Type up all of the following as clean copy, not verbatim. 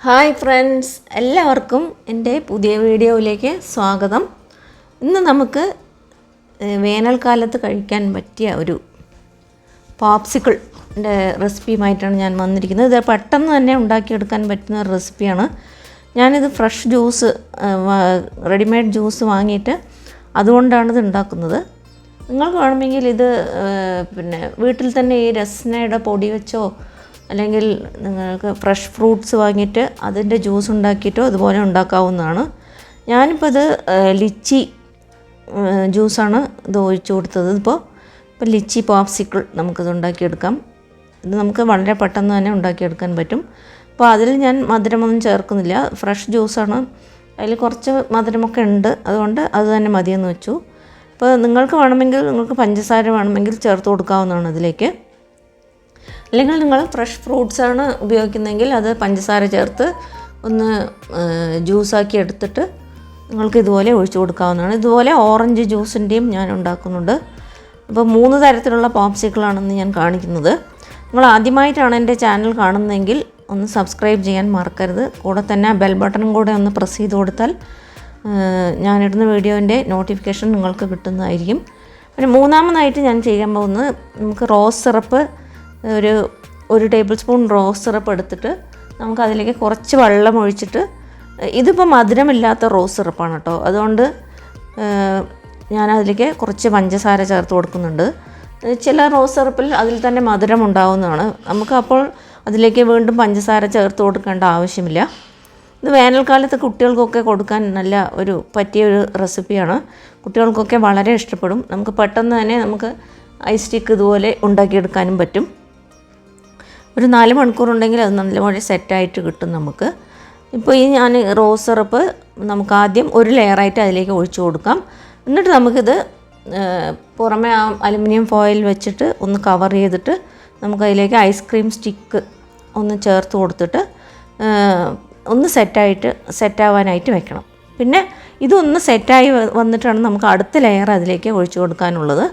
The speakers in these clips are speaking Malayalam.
ഹായ് ഫ്രണ്ട്സ്, എല്ലാവർക്കും എൻ്റെ പുതിയ വീഡിയോയിലേക്ക് സ്വാഗതം. ഇന്ന് നമുക്ക് വേനൽക്കാലത്ത് കഴിക്കാൻ പറ്റിയ ഒരു പോപ്സിക്കിളിൻ്റെ റെസിപ്പിയുമായിട്ടാണ് ഞാൻ വന്നിരിക്കുന്നത്. ഇത് പെട്ടെന്ന് തന്നെ ഉണ്ടാക്കിയെടുക്കാൻ പറ്റുന്ന ഒരു റെസിപ്പിയാണ്. ഞാനിത് ഫ്രഷ് ജ്യൂസ്, റെഡിമെയ്ഡ് ജ്യൂസ് വാങ്ങിയിട്ട് അതുകൊണ്ടാണ് ഇത് ഉണ്ടാക്കുന്നത്. നിങ്ങൾക്ക് വേണമെങ്കിൽ ഇത് വീട്ടിൽ തന്നെ ഈ രസ്നയുടെ പൊടി വെച്ചോ അല്ലെങ്കിൽ നിങ്ങൾക്ക് ഫ്രഷ് ഫ്രൂട്ട്സ് വാങ്ങിയിട്ട് അതിൻ്റെ ജ്യൂസ് ഉണ്ടാക്കിയിട്ടോ അതുപോലെ ഉണ്ടാക്കാവുന്നതാണ്. ഞാനിപ്പോൾ ഇത് ലിച്ചി ജ്യൂസാണ് ഇത് ഒഴിച്ചു കൊടുത്തത്. ഇപ്പോൾ ലിച്ചി പോപ്സിക്കിൾ നമുക്കിത് ഉണ്ടാക്കിയെടുക്കാം. ഇത് നമുക്ക് വളരെ പെട്ടെന്ന് തന്നെ ഉണ്ടാക്കിയെടുക്കാൻ പറ്റും. അപ്പോൾ അതിൽ ഞാൻ മധുരമൊന്നും ചേർക്കുന്നില്ല, ഫ്രഷ് ജ്യൂസാണ്. അതിൽ കുറച്ച് മധുരമൊക്കെ ഉണ്ട്, അതുകൊണ്ട് അത് തന്നെ മതിയെന്ന് വെച്ചു. അപ്പോൾ നിങ്ങൾക്ക് വേണമെങ്കിൽ നിങ്ങൾക്ക് പഞ്ചസാര വേണമെങ്കിൽ ചേർത്ത് കൊടുക്കാവുന്നതാണ് ഇതിലേക്ക്. അല്ലെങ്കിൽ നിങ്ങൾ ഫ്രഷ് ഫ്രൂട്ട്സാണ് ഉപയോഗിക്കുന്നതെങ്കിൽ അത് പഞ്ചസാര ചേർത്ത് ഒന്ന് ജ്യൂസാക്കി എടുത്തിട്ട് നിങ്ങൾക്ക് ഇതുപോലെ ഒഴിച്ചു കൊടുക്കാവുന്നതാണ്. ഇതുപോലെ ഓറഞ്ച് ജ്യൂസിൻ്റെയും ഞാൻ ഉണ്ടാക്കുന്നുണ്ട്. അപ്പോൾ 3 തരത്തിലുള്ള പോപ്സിക്കിളാണെന്ന് ഞാൻ കാണിക്കുന്നത്. നിങ്ങൾ ആദ്യമായിട്ടാണ് എൻ്റെ ചാനൽ കാണുന്നതെങ്കിൽ ഒന്ന് സബ്സ്ക്രൈബ് ചെയ്യാൻ മറക്കരുത്. കൂടെ തന്നെ ബെൽ ബട്ടണും കൂടെ ഒന്ന് പ്രസ് ചെയ്ത് കൊടുത്താൽ ഞാനിടുന്ന വീഡിയോൻ്റെ നോട്ടിഫിക്കേഷൻ നിങ്ങൾക്ക് കിട്ടുന്നതായിരിക്കും. പിന്നെ മൂന്നാമതായിട്ട് ഞാൻ ചെയ്യാൻ പോകുന്നത്, നമുക്ക് റോസ് സിറപ്പ് ഒരു ടേബിൾ സ്പൂൺ റോസ് സിറപ്പ് എടുത്തിട്ട് നമുക്കതിലേക്ക് കുറച്ച് വെള്ളം ഒഴിച്ചിട്ട്, ഇതിപ്പോൾ മധുരമില്ലാത്ത റോസ് സിറപ്പാണ് കേട്ടോ, അതുകൊണ്ട് ഞാനതിലേക്ക് കുറച്ച് പഞ്ചസാര ചേർത്ത് കൊടുക്കുന്നുണ്ട്. ചില റോസ് സിറപ്പിൽ അതിൽ തന്നെ മധുരം ഉണ്ടാവുന്നതാണ്. നമുക്ക് അപ്പോൾ അതിലേക്ക് വീണ്ടും പഞ്ചസാര ചേർത്ത് കൊടുക്കേണ്ട ആവശ്യമില്ല. ഇത് വേനൽക്കാലത്ത് കുട്ടികൾക്കൊക്കെ കൊടുക്കാൻ നല്ല പറ്റിയൊരു റെസിപ്പിയാണ്. കുട്ടികൾക്കൊക്കെ വളരെ ഇഷ്ടപ്പെടും. നമുക്ക് പെട്ടെന്ന് തന്നെ നമുക്ക് ഐസ് സ്റ്റിക്ക് ഇതുപോലെ ഉണ്ടാക്കിയെടുക്കാനും പറ്റും. ഒരു 4 മണിക്കൂറുണ്ടെങ്കിൽ അത് നല്ലപോലെ സെറ്റായിട്ട് കിട്ടും നമുക്ക്. ഇപ്പോൾ ഞാൻ റോസ് സിറപ്പ് നമുക്ക് ആദ്യം ഒരു ലെയറായിട്ട് അതിലേക്ക് ഒഴിച്ചു കൊടുക്കാം. എന്നിട്ട് നമുക്കിത് പുറമെ അലുമിനിയം ഫോയിൽ വെച്ചിട്ട് ഒന്ന് കവർ ചെയ്തിട്ട് നമുക്കതിലേക്ക് ഐസ്ക്രീം സ്റ്റിക്ക് ഒന്ന് ചേർത്ത് കൊടുത്തിട്ട് ഒന്ന് സെറ്റാവാനായിട്ട് വെക്കണം. പിന്നെ ഇതൊന്ന് സെറ്റായി വന്നിട്ടാണ് നമുക്ക് അടുത്ത ലെയർ അതിലേക്ക് ഒഴിച്ചു കൊടുക്കാനുള്ളത്.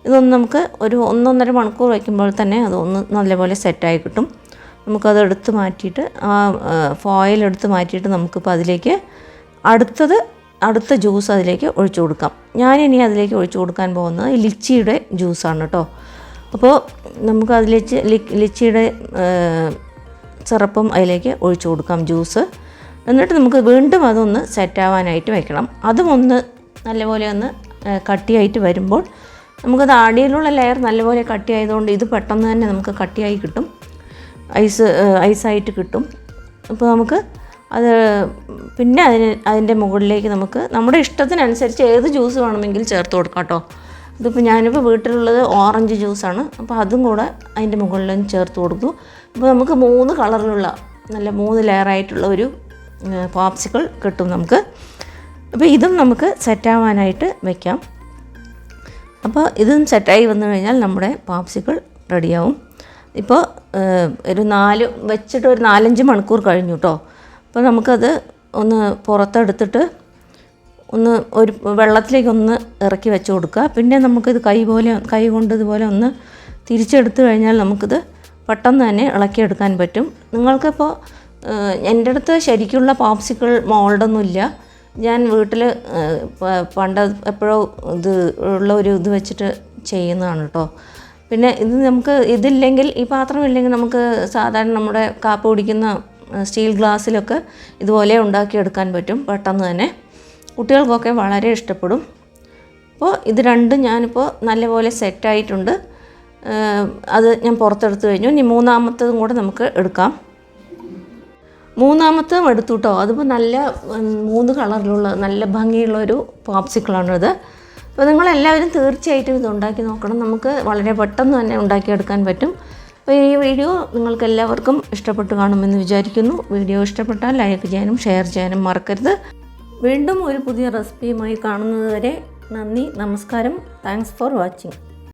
ഇതൊന്ന് നമുക്ക് ഒരു 1-1.5 മണിക്കൂർ വയ്ക്കുമ്പോൾ തന്നെ അതൊന്ന് നല്ലപോലെ സെറ്റായി കിട്ടും. നമുക്കത് എടുത്ത് മാറ്റിയിട്ട് ഫോയിൽ എടുത്ത് മാറ്റിയിട്ട് നമുക്കിപ്പോൾ അതിലേക്ക് അടുത്ത ജ്യൂസ് അതിലേക്ക് ഒഴിച്ചു കൊടുക്കാം. ഞാനിനി അതിലേക്ക് ഒഴിച്ചു കൊടുക്കാൻ പോകുന്നത് ലിച്ചിയുടെ ജ്യൂസാണ് കേട്ടോ. അപ്പോൾ നമുക്ക് അതിലേക്ക് ലിച്ചിയുടെ സിറപ്പും അതിലേക്ക് ഒഴിച്ചു കൊടുക്കാം, ജ്യൂസ്. എന്നിട്ട് നമുക്ക് വീണ്ടും അതൊന്ന് സെറ്റാവാനായിട്ട് വയ്ക്കണം. അതും ഒന്ന് നല്ലപോലെ ഒന്ന് കട്ടിയായിട്ട് വരുമ്പോൾ നമുക്കത് അടിയിലുള്ള ലെയർ നല്ലപോലെ കട്ടിയായതുകൊണ്ട് ഇത് പെട്ടെന്ന് തന്നെ നമുക്ക് കട്ടിയായി കിട്ടും, ഐസായിട്ട് കിട്ടും. അപ്പോൾ നമുക്ക് അത് പിന്നെ അതിൻ്റെ മുകളിലേക്ക് നമുക്ക് നമ്മുടെ ഇഷ്ടത്തിനനുസരിച്ച് ഏത് ജ്യൂസ് വേണമെങ്കിൽ ചേർത്ത് കൊടുക്കാം കേട്ടോ. ഇതിപ്പോൾ ഞാനിപ്പോൾ വീട്ടിലുള്ളത് ഓറഞ്ച് ജ്യൂസാണ്, അപ്പോൾ അതും കൂടെ അതിൻ്റെ മുകളിലും ചേർത്ത് കൊടുത്തു. അപ്പോൾ നമുക്ക് 3 കളറിലുള്ള നല്ല 3 ലെയറായിട്ടുള്ള ഒരു പോപ്സിക്കിൾ കിട്ടും നമുക്ക്. അപ്പോൾ ഇതും നമുക്ക് സെറ്റാവാനായിട്ട് വയ്ക്കാം. അപ്പോൾ ഇതും സെറ്റായി വന്നു കഴിഞ്ഞാൽ നമ്മുടെ പോപ്സിക്കിൾ റെഡിയാവും. ഇപ്പോൾ ഒരു 4-5 മണിക്കൂർ കഴിഞ്ഞു കേട്ടോ. അപ്പോൾ നമുക്കത് ഒന്ന് പുറത്തെടുത്തിട്ട് ഒന്ന് ഒരു വെള്ളത്തിലേക്കൊന്ന് ഇറക്കി വെച്ച് കൊടുക്കുക. പിന്നെ നമുക്കിത് കൈ കൊണ്ട് ഇതുപോലെ ഒന്ന് തിരിച്ചെടുത്ത് കഴിഞ്ഞാൽ നമുക്കിത് പെട്ടെന്ന് തന്നെ ഇളക്കിയെടുക്കാൻ പറ്റും. നിങ്ങൾക്കിപ്പോൾ എൻ്റെ അടുത്ത് ശരിക്കുള്ള പോപ്സിക്കിൾ മോൾഡൊന്നുമില്ല. ഞാൻ വീട്ടിൽ പണ്ട് എപ്പോഴോ ഇത് വെച്ചിട്ട് ചെയ്യുന്നതാണ് കേട്ടോ. പിന്നെ ഇത് നമുക്ക് ഇതില്ലെങ്കിൽ, ഈ പാത്രം ഇല്ലെങ്കിൽ നമുക്ക് സാധാരണ നമ്മുടെ കാപ്പി കുടിക്കുന്ന സ്റ്റീൽ ഗ്ലാസ്സിലൊക്കെ ഇതുപോലെ ഉണ്ടാക്കിയെടുക്കാൻ പറ്റും പെട്ടെന്ന് തന്നെ. കുട്ടികൾക്കൊക്കെ വളരെ ഇഷ്ടപ്പെടും. അപ്പോൾ ഇത് രണ്ടും ഞാനിപ്പോൾ നല്ലപോലെ സെറ്റായിട്ടുണ്ട്. അത് ഞാൻ പുറത്തെടുത്ത് കഴിഞ്ഞു. ഇനി മൂന്നാമത്തതും കൂടെ നമുക്ക് എടുക്കാം. മൂന്നാമത്തതും എടുത്തു കേട്ടോ. അതിപ്പോൾ നല്ല 3 കളറിലുള്ള നല്ല ഭംഗിയുള്ളൊരു പോപ്സിക്കിളാണിത്. അപ്പോൾ നിങ്ങളെല്ലാവരും തീർച്ചയായിട്ടും ഇത് ഉണ്ടാക്കി നോക്കണം. നമുക്ക് വളരെ പെട്ടെന്ന് തന്നെ ഉണ്ടാക്കിയെടുക്കാൻ പറ്റും. അപ്പോൾ ഈ വീഡിയോ നിങ്ങൾക്ക് എല്ലാവർക്കും ഇഷ്ടപ്പെട്ട് കാണുമെന്ന് വിചാരിക്കുന്നു. വീഡിയോ ഇഷ്ടപ്പെട്ടാൽ ലൈക്ക് ചെയ്യാനും ഷെയർ ചെയ്യാനും മറക്കരുത്. വീണ്ടും ഒരു പുതിയ റെസിപ്പിയുമായി കാണുന്നത് വരെ നന്ദി, നമസ്കാരം. Thanks for watching.